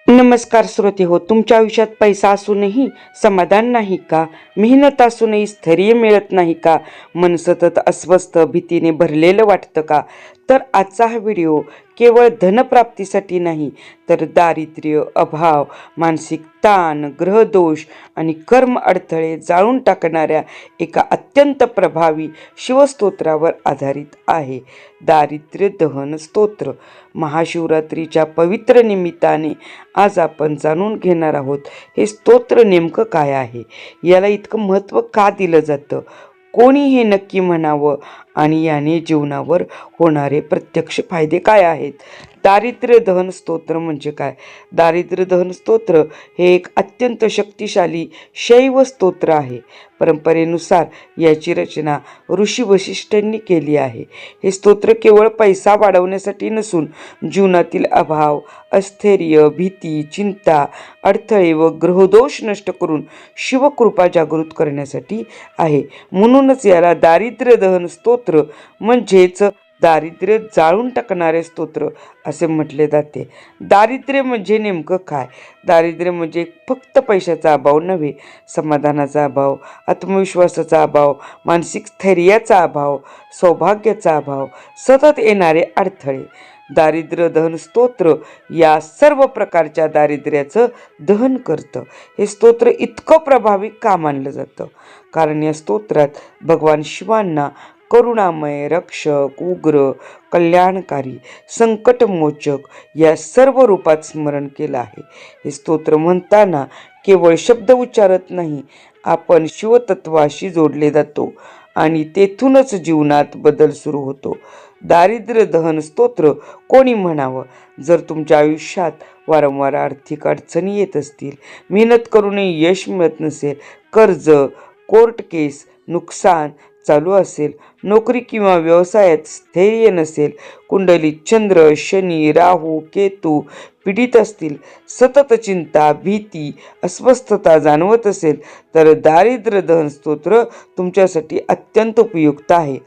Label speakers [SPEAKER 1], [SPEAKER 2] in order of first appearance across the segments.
[SPEAKER 1] नमस्कार श्रोते हो, तुमच्या आयुष्यात पैसा असूनही समाधान नाही का? मेहनत असूनही स्थैर्य मिळत नाही का? मन सतत अस्वस्थ भीतीने भरलेलं वाटतं का? तर आजचा हा व्हिडिओ केवळ धनप्राप्तीसाठी नाही, तर दारिद्र्य, अभाव, मानसिक ताण, ग्रहदोष आणि कर्म अडथळे जाळून टाकणाऱ्या एका अत्यंत प्रभावी शिवस्तोत्रावर आधारित आहे. दारिद्र्य दहन स्तोत्र. महाशिवरात्रीच्या पवित्र निमित्ताने आज आपण जाणून घेणार आहोत, हे स्तोत्र नेमकं काय आहे, याला इतकं महत्त्व का दिलं जातं, कोणी हे नक्की म्हणावं आणि याने जीवनावर होणारे प्रत्यक्ष फायदे काय आहेत. दारिद्र्य दहन स्तोत्र म्हणजे काय? दारिद्र्य दहन स्तोत्र हे एक अत्यंत शक्तिशाली शैव स्तोत्र आहे. परंपरेनुसार याची रचना ऋषी वशिष्ठांनी केली आहे. हे स्तोत्र केवळ पैसा वाढवण्यासाठी नसून जीवनातील अभाव, अस्थैर्य, भीती, चिंता, अडथळे व ग्रहदोष नष्ट करून शिवकृपा जागृत करण्यासाठी आहे. म्हणूनच याला दारिद्र्य दहन स्तोत्र म्हणजेच दारिद्र्य जाळून टाकणारे स्तोत्र असे म्हटले जाते. दारिद्र्य म्हणजे नेमकं काय? दारिद्र्य म्हणजे फक्त पैशाचा अभाव नव्हे, समाधानाचा अभाव, आत्मविश्वासाचा अभाव, मानसिक स्थैर्याचा अभाव, सौभाग्याचा अभाव, सतत येणारे अडथळे. दारिद्र्य दहन स्तोत्र या सर्व प्रकारच्या दारिद्र्याचं दहन करतं. हे स्तोत्र इतकं प्रभावी का मानलं जातं? कारण या स्तोत्रात भगवान शिवांना करुणामय, रक्षक, उग्र, कल्याणकारी, संकटमोचक या सर्व रूपात स्मरण केलं आहे. हे स्तोत्र म्हणताना केवळ शब्द उच्चारत नाही, आपण शिवतत्वाशी जोडले जातो आणि तेथूनच जीवनात बदल सुरू होतो. दारिद्र्य दहन स्तोत्र कोणी म्हणावं? जर तुमच्या आयुष्यात वारंवार आर्थिक अडचणी येत असतील, मेहनत करूनही यश मिळत नसेल, कर्ज, कोर्ट केस, नुकसान चालू असेल, नोकरी किंवा व्यवसायात स्थैर्य नसेल, कुंडलीत चंद्र, शनी, राहू, केतू पीडित असतील, सतत चिंता, भीती, अस्वस्थता जाणवत असेल, तर दारिद्र्य दहन स्तोत्र तुमच्यासाठी अत्यंत उपयुक्त आहे.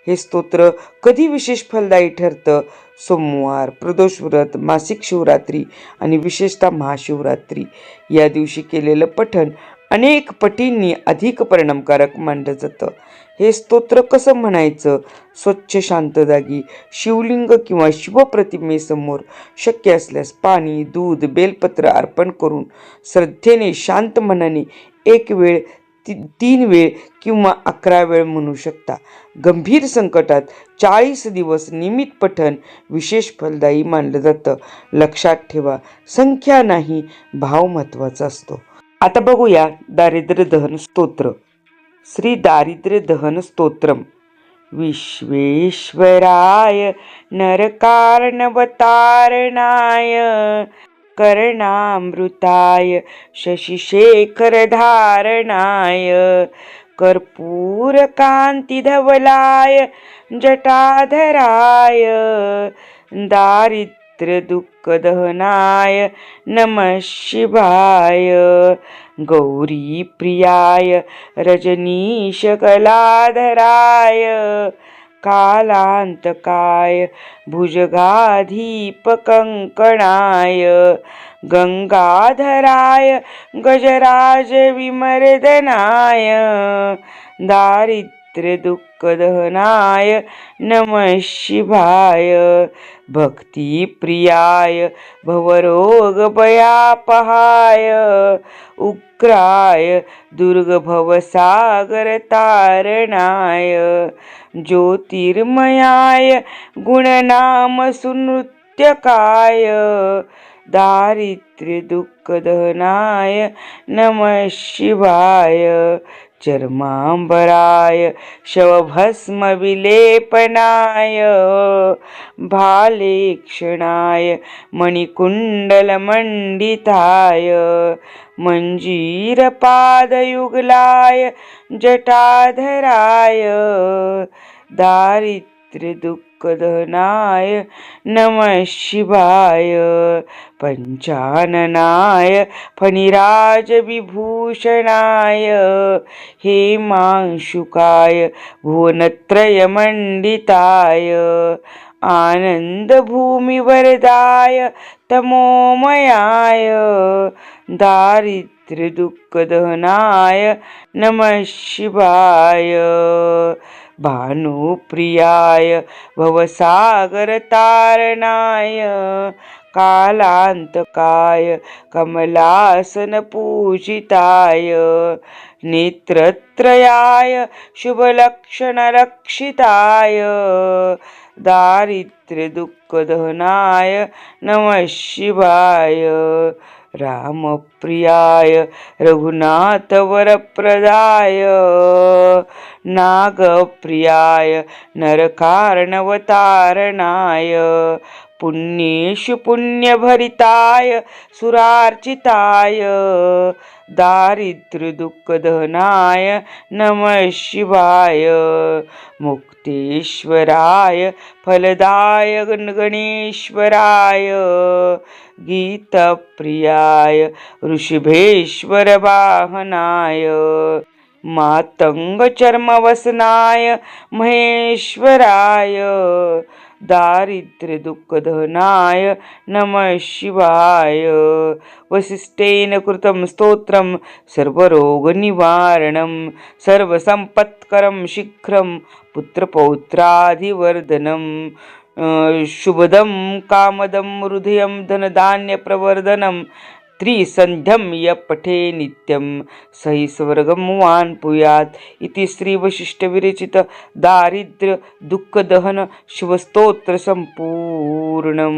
[SPEAKER 1] हे स्तोत्र कधी विशेष फलदायी ठरतं? सोमवार, प्रदोष व्रत, मासिक शिवरात्री आणि विशेषतः महाशिवरात्री या दिवशी केलेलं पठण अनेक पटींनी अधिक परिणामकारक मानलं जातं. हे स्तोत्र कसं म्हणायचं? स्वच्छ शांत जागी, शिवलिंग किंवा शिवप्रतिमेसमोर, शक्य असल्यास पाणी, दूध, बेलपत्र अर्पण करून श्रद्धेने शांत मनाने एक वेळ, 3 वेळ किंवा 11 वेळ म्हणू शकता. गंभीर संकटात 40 दिवस नियमित पठण विशेष फलदायी मानलं जातं. लक्षात ठेवा, संख्या नाही, भाव महत्त्वाचा असतो. आता बघूया दारिद्र्य दहन स्तोत्र. श्री दारिद्र्य दहन स्तोत्रम. विश्वेश्वराय नरकार्णवतारणाय कर्णामृताय शशिशेखरधारणाय कर्पूरकान्तिधवलाय जटाधराय दारिद्र्य दुःखदहनाय नमः शिवाय गौरी प्रियाय रजनीशकलाधराय कालांतकाय भुजगाधीपकंकणाय गंगाधराय गजराज विमर्दनाय दारिद्र्य दुःखदहनाय नमः शिवाय भक्ति प्रियाय भवरोगभयापहाय उग्राय दुर्गभवसागर तारणाय ज्योतिर्मयाय गुणनाम सुनृत्यकाय दारिद्र्य दुःखदहनाय नमः शिवाय चर्मांबराय शवभस्म विलेपनाय भालेक्षणाय मणिकुण्डलमण्डिताय मञ्जीरपादयुगलाय जटाधराय दारिद्र्य दुःखदहनाय नमः शिवाय पंचाननाय फणिराजविभूषणाय हेमांशुकाय भुवनत्रयमण्डिताय आनंद भूमी वरदाय तमोमयाय दारिद्र्य दुःख दहनाय नमः शिवाय भानुप्रियाय भवसागर तारणाय कालांतकाय कमलासन पूजिताय नेत्रत्रयाय शुभलक्षण रक्षिताय दारिद्र्य दुःख दहनाय नमः शिवाय रामप्रियाय रघुनाथ वरप्रदाय नागप्रियाय नरकार्णवतारणाय पुण्येषु पुण्यभरिताय सुरार्चिताय दारिद्र्य दुःख दहनाय नमः शिवाय मुक्तेश्वराय फलदाय गणेश्वराय गीतप्रियाय ऋषभेश्वर वाहनाय मातंग चर्मवसनाय महेश्वराय दारिद्र्य दुःख दहनाय नमः शिवाय वसिष्ठेन कृतं स्तोत्रं सर्वरोगनिवारणं सर्वसम्पत्करं शीघ्रं पुत्रपौत्रादिवर्धनं शुभदं कामदं हृदयं धनधान्यप्रवर्धनं त्रिसन्ध्यं य पठे नित्यं सहि स्वर्गं पुयात् इति श्री वशिष्ठ विरचित दारिद्र्य दुःख दहन शिवस्तोत्र संपूर्णम.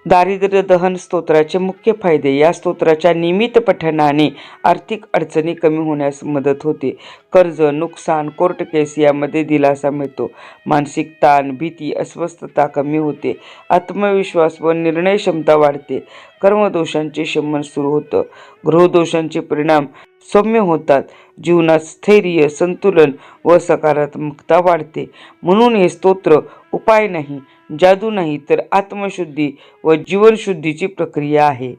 [SPEAKER 1] दारिद्र्य दहन स्तोत्राचे मुख्य फायदे. या स्तोत्राच्या नियमित पठणाने आर्थिक अडचणी कमी होण्यास मदत होते. कर्ज, नुकसान, कोर्ट केस यामध्ये दिलासा मिळतो. मानसिक ताण, भीती, अस्वस्थता कमी होते. आत्मविश्वास व निर्णय क्षमता वाढते. कर्मदोषांचे शमन सुरू होतं. ग्रहदोषांचे परिणाम सौम्य होतात. जीवनात स्थैर्य, संतुलन व सकारात्मकता वाढते. म्हणून हे स्तोत्र उपाय नाही, जादू नाही, तर आत्मशुद्धी व जीवनशुद्धीची प्रक्रिया आहे.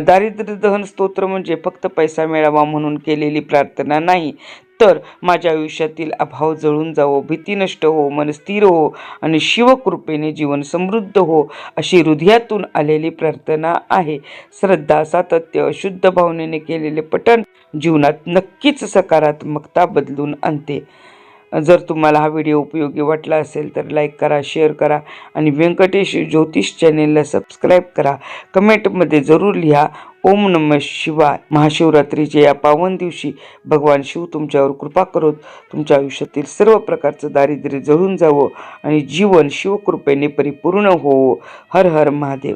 [SPEAKER 1] दारिद्र्य दहन स्तोत्र म्हणजे फक्त पैसा मिळावा म्हणून केलेली प्रार्थना नाही, तर माझ्या आयुष्यातील अभाव जळून जावो, भीती नष्ट हो, मन स्थिर हो आणि शिवकृपेने जीवन समृद्ध हो अशी हृदयातून आलेली प्रार्थना आहे. श्रद्धा, सातत्य, शुद्ध भावनेने केलेले पठण जीवनात नक्कीच सकारात्मकता बदलून आणते. जर तुम्हाला हा व्हिडिओ उपयोगी वाटला असेल तर लाईक करा, शेअर करा आणि व्यंकटेश ज्योतिष चॅनेलला सबस्क्राईब करा. कमेंटमध्ये जरूर लिहा ओम नमः शिवाय. महाशिवरात्रीच्या या पावन दिवशी भगवान शिव तुमच्यावर कृपा करोत. तुमच्या आयुष्यातील सर्व प्रकारचं दारिद्र्य जळून जावं आणि जीवन शिवकृपेने परिपूर्ण होवो. हर हर महादेव.